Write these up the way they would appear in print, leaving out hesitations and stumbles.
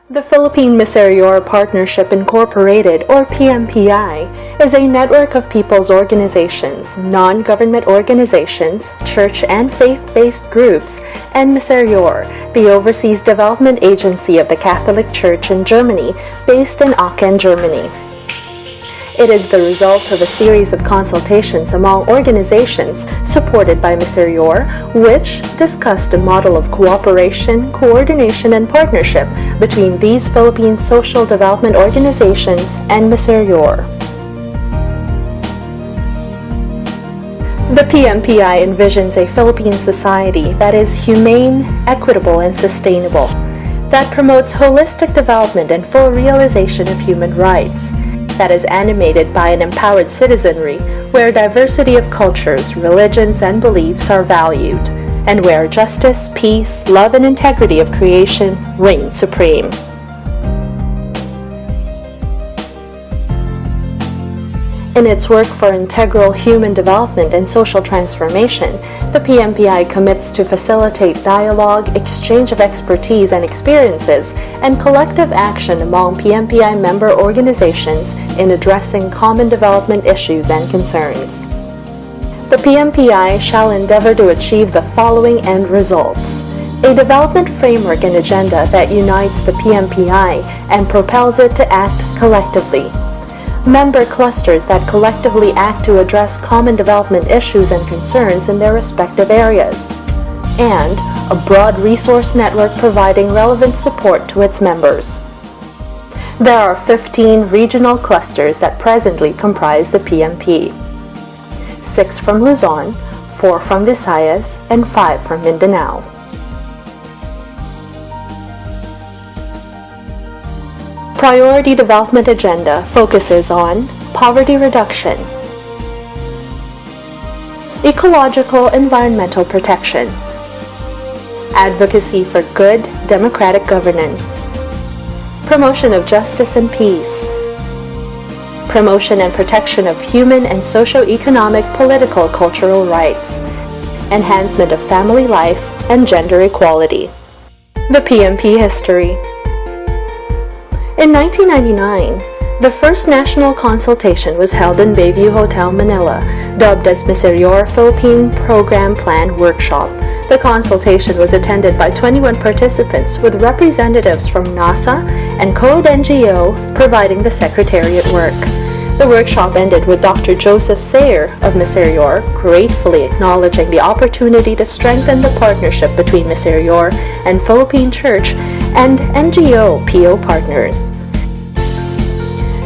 The Philippine-Misereor Partnership Incorporated, or PMPI, is a network of people's organizations, non-government organizations, church and faith-based groups, and Misereor, the overseas development agency of the Catholic Church in Germany, based in Aachen, Germany. It is the result of a series of consultations among organizations supported by Misereor, which discussed a model of cooperation, coordination, and partnership between these Philippine social development organizations and Misereor. The PMPI envisions a Philippine society that is humane, equitable, and sustainable, that promotes holistic development and full realization of human rights, that is animated by an empowered citizenry where diversity of cultures, religions, and beliefs are valued, and where justice, peace, love, and integrity of creation reign supreme. In its work for integral human development and social transformation, the PMPI commits to facilitate dialogue, exchange of expertise and experiences, and collective action among PMPI member organizations in addressing common development issues and concerns. The PMPI shall endeavor to achieve the following end results: a development framework and agenda that unites the PMPI and propels it to act collectively, member clusters that collectively act to address common development issues and concerns in their respective areas, and a broad resource network providing relevant support to its members. There are 15 regional clusters that presently comprise the PMP. 6 from Luzon, 4 from Visayas, and 5 from Mindanao. Priority Development Agenda focuses on poverty reduction, ecological environmental protection, advocacy for good democratic governance, promotion of justice and peace, promotion and protection of human and socio-economic, political, cultural rights, enhancement of family life, and gender equality. The PMP history. In 1999, the first national consultation was held in Bayview Hotel, Manila, dubbed as Misereor Philippine Program Plan Workshop. The consultation was attended by 21 participants with representatives from NASA and Code NGO providing the secretariat work. The workshop ended with Dr. Joseph Sayer of Misereor gratefully acknowledging the opportunity to strengthen the partnership between Misereor and Philippine Church and NGO PO partners.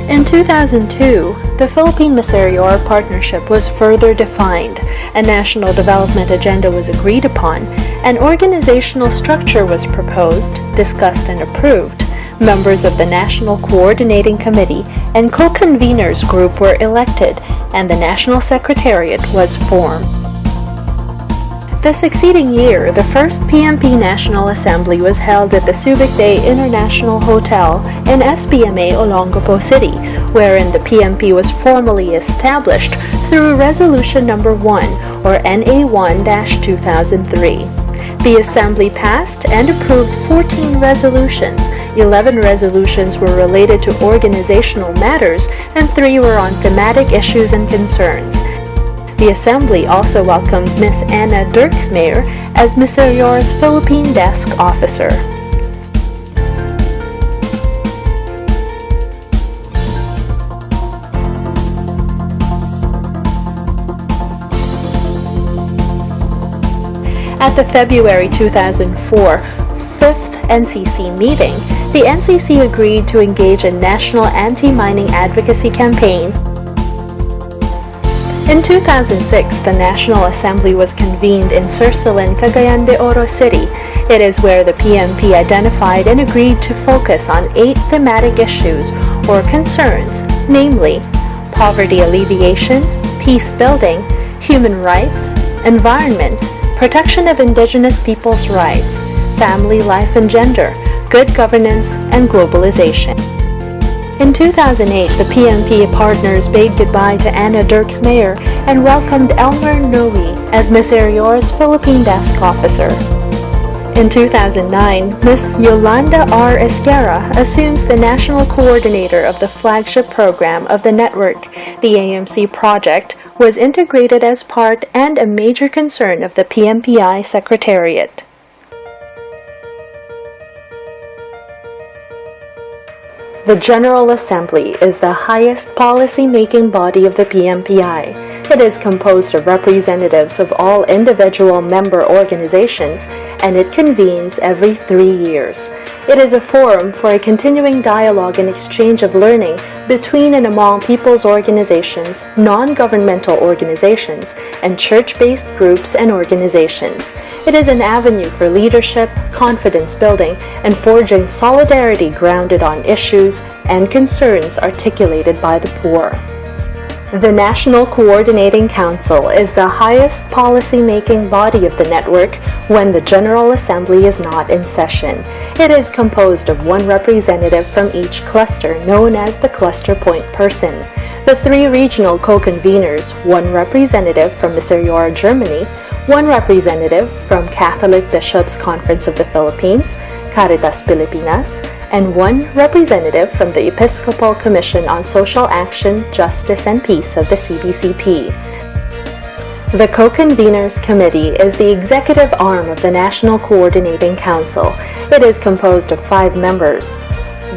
In 2002, the Philippine-Misereor Partnership was further defined, a national development agenda was agreed upon, an organizational structure was proposed, discussed, and approved. Members of the National Coordinating Committee and co-conveners group were elected, and the National Secretariat was formed. The succeeding year, the first PMP National Assembly was held at the Subic Day International Hotel in SBMA Olongapo City, wherein the PMP was formally established through Resolution Number 1, or NA1-2003. The Assembly passed and approved 14 resolutions. 11 resolutions were related to organizational matters, and 3 were on thematic issues and concerns. The Assembly also welcomed Ms. Anna Dirksmeyer as Misereor's Philippine Desk Officer. At the February 2004 5th NCC meeting, the NCC agreed to engage in national anti-mining advocacy campaign. In 2006, the National Assembly was convened in Sursolan, Cagayan de Oro City. It is where the PMP identified and agreed to focus on 8 thematic issues or concerns, namely poverty alleviation, peace building, human rights, environment, protection of indigenous peoples' rights, family life and gender, good governance, and globalization. In 2008, the PMP partners bade goodbye to Anna Dirksmeyer and welcomed Elmer Noe as Misereor's Philippine Desk Officer. In 2009, Ms. Yolanda R. Esguerra assumes the national coordinator of the flagship program of the network. The AMC project was integrated as part and a major concern of the PMPI Secretariat. The General Assembly is the highest policy-making body of the PMPI. It is composed of representatives of all individual member organizations, and it convenes every 3 years. It is a forum for a continuing dialogue and exchange of learning between and among people's organizations, non-governmental organizations, and church-based groups and organizations. It is an avenue for leadership, confidence building, and forging solidarity grounded on issues and concerns articulated by the poor. The National Coordinating Council is the highest policy-making body of the network when the General Assembly is not in session. It is composed of one representative from each cluster, known as the cluster point person. The 3 regional co-conveners, one representative from Misereor, Germany, one representative from Catholic Bishops' Conference of the Philippines, Caritas Pilipinas, and one representative from the Episcopal Commission on Social Action, Justice, and Peace of the CBCP. The Co-Conveners Committee is the executive arm of the National Coordinating Council. It is composed of 5 members,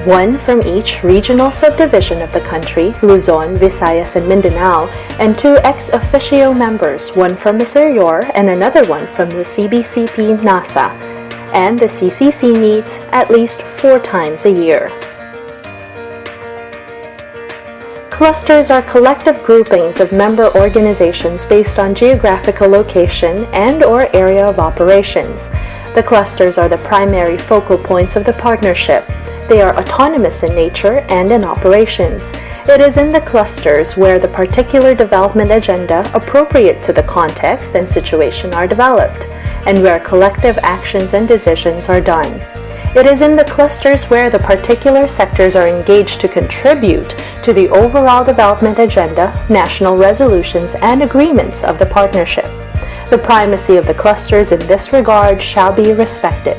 one from each regional subdivision of the country, Luzon, Visayas, and Mindanao, and 2 ex officio members, one from Misereor and another one from the CBCP NASA. And the CCC meets at least 4 times a year. Clusters are collective groupings of member organizations based on geographical location and/or area of operations. The clusters are the primary focal points of the partnership. They are autonomous in nature and in operations. It is in the clusters where the particular development agenda appropriate to the context and situation are developed, and where collective actions and decisions are done. It is in the clusters where the particular sectors are engaged to contribute to the overall development agenda, national resolutions, and agreements of the partnership. The primacy of the clusters in this regard shall be respected.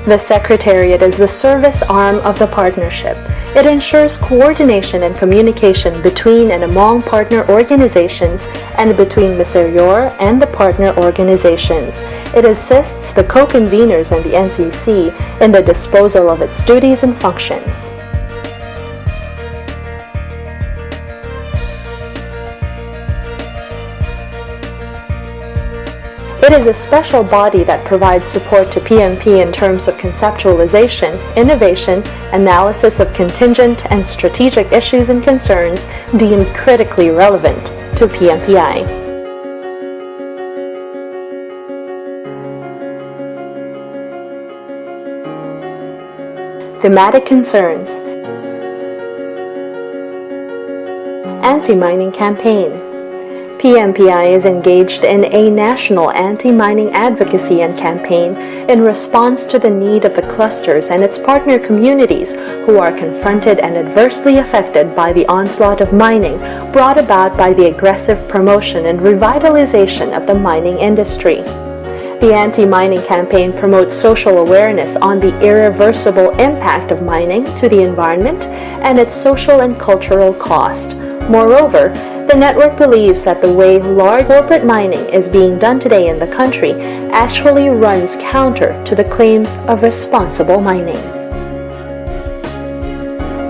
The Secretariat is the service arm of the partnership. It ensures coordination and communication between and among partner organizations and between Misereor and the partner organizations. It assists the co-conveners and the NCC in the disposal of its duties and functions. It is a special body that provides support to PMP in terms of conceptualization, innovation, analysis of contingent and strategic issues and concerns deemed critically relevant to PMPI. Thematic concerns. Anti-mining campaign. PMPI is engaged in a national anti-mining advocacy and campaign in response to the need of the clusters and its partner communities who are confronted and adversely affected by the onslaught of mining brought about by the aggressive promotion and revitalization of the mining industry. The anti-mining campaign promotes social awareness on the irreversible impact of mining to the environment and its social and cultural cost. Moreover, the network believes that the way large corporate mining is being done today in the country actually runs counter to the claims of responsible mining.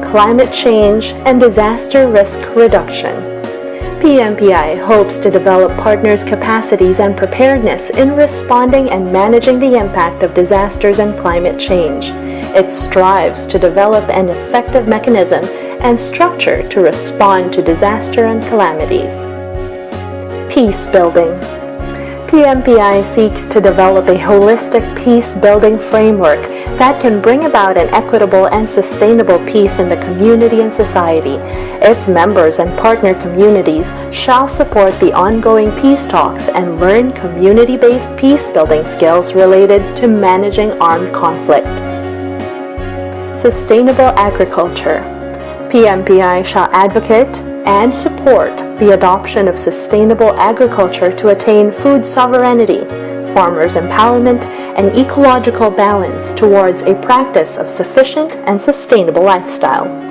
Climate change and disaster risk reduction. PMPI hopes to develop partners' capacities and preparedness in responding and managing the impact of disasters and climate change. It strives to develop an effective mechanism and structure to respond to disaster and calamities. Peace building. PMPI seeks to develop a holistic peace-building framework that can bring about an equitable and sustainable peace in the community and society. Its members and partner communities shall support the ongoing peace talks and learn community-based peace-building skills related to managing armed conflict. Sustainable agriculture. PMPI shall advocate and support the adoption of sustainable agriculture to attain food sovereignty, farmers' empowerment and ecological balance towards a practice of sufficient and sustainable lifestyle.